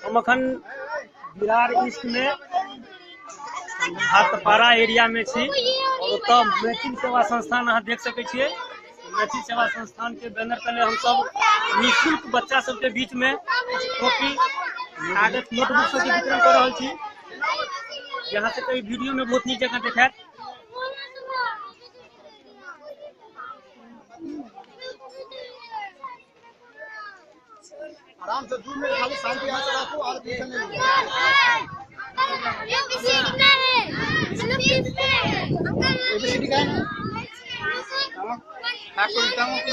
हम अखन विरार ईस्ट में भातपारा एरिया में छी और ओतऽ मैथिल सेवा संस्थान अहाँ देख सकै छियै। मैथिल सेवा संस्थान के बैनर तले हम सब निःशुल्क बच्चा सबके बीच में कॉपी कागज नोटबुक सब के वितरण कर रहल छी। यहाँ से कई वीडियो में बहुत नीक जगह देखात। आराम से 2 मिनट खाली शांति यहाँ से रखो और टेंशन नहीं लो। एबीसीडी का है ठाकुर इतामो के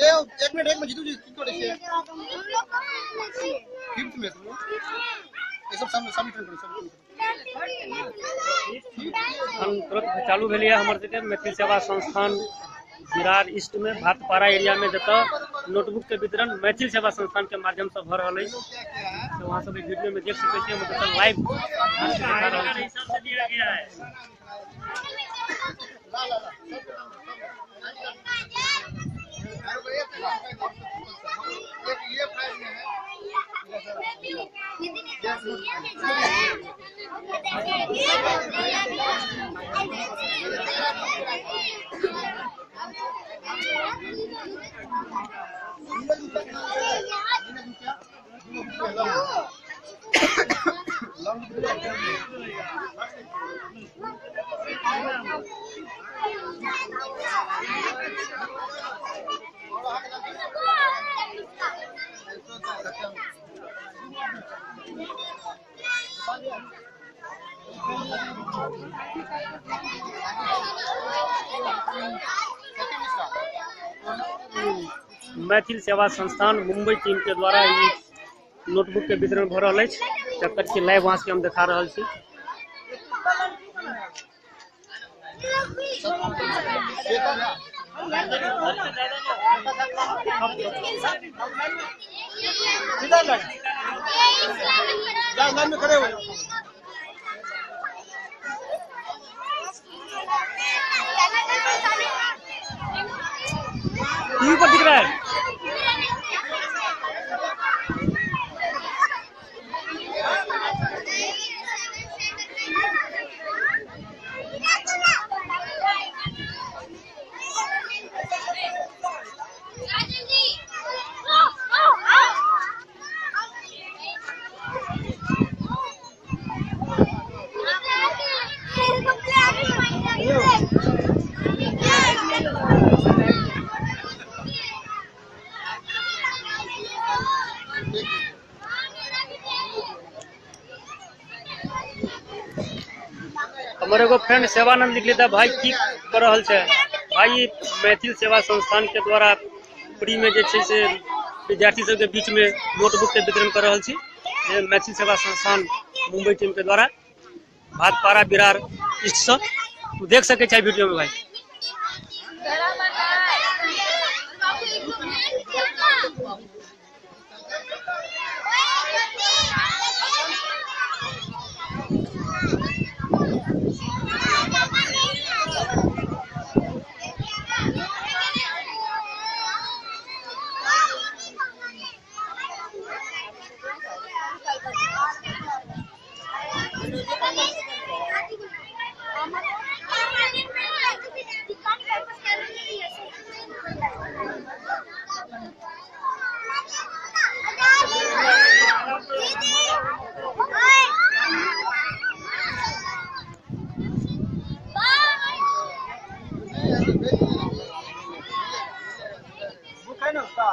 ए 1 मिनट जीतू जी की करे छे फिफ्थ में तुम ये सब सबमिट करो सब हम तुरंत चालू भेल हमर सबके मैथिल सेवा संस्थान विरार ईस्ट में भातपारा एरिया में जत नोटबुक के वितरण मैथिल सेवा संस्थान के माध्यम से भ रहा है। तो वहाँ सब वीडियो में देख सकते हैं। मतलब लाइव दिखा रहा है। सब दिया गया है। ये फाइल में मैथिल सेवा संस्थान मुंबई टीम के द्वारा नोटबुक के वितरण भ रहा है। जकर के लाइव वहाँ से हम दिखा रहा छी। लाइन में खड़े हो जाओ। टीवी पर दिख रहा है। हमारे एगो फ्रेंड सेवानंद लिख लेता भाई की कर रहल छे। भाई मैथिल सेवा संस्थान के द्वारा फ्री में जे छे से विद्यार्थी सब के बीच में नोटबुक के वितरण कर रहल छी। ये मैथिल सेवा संस्थान मुंबई टीम के द्वारा भातपारा विरार ईस्ट से तू देख सके छे वीडियो में भाई। बुक है ना उसका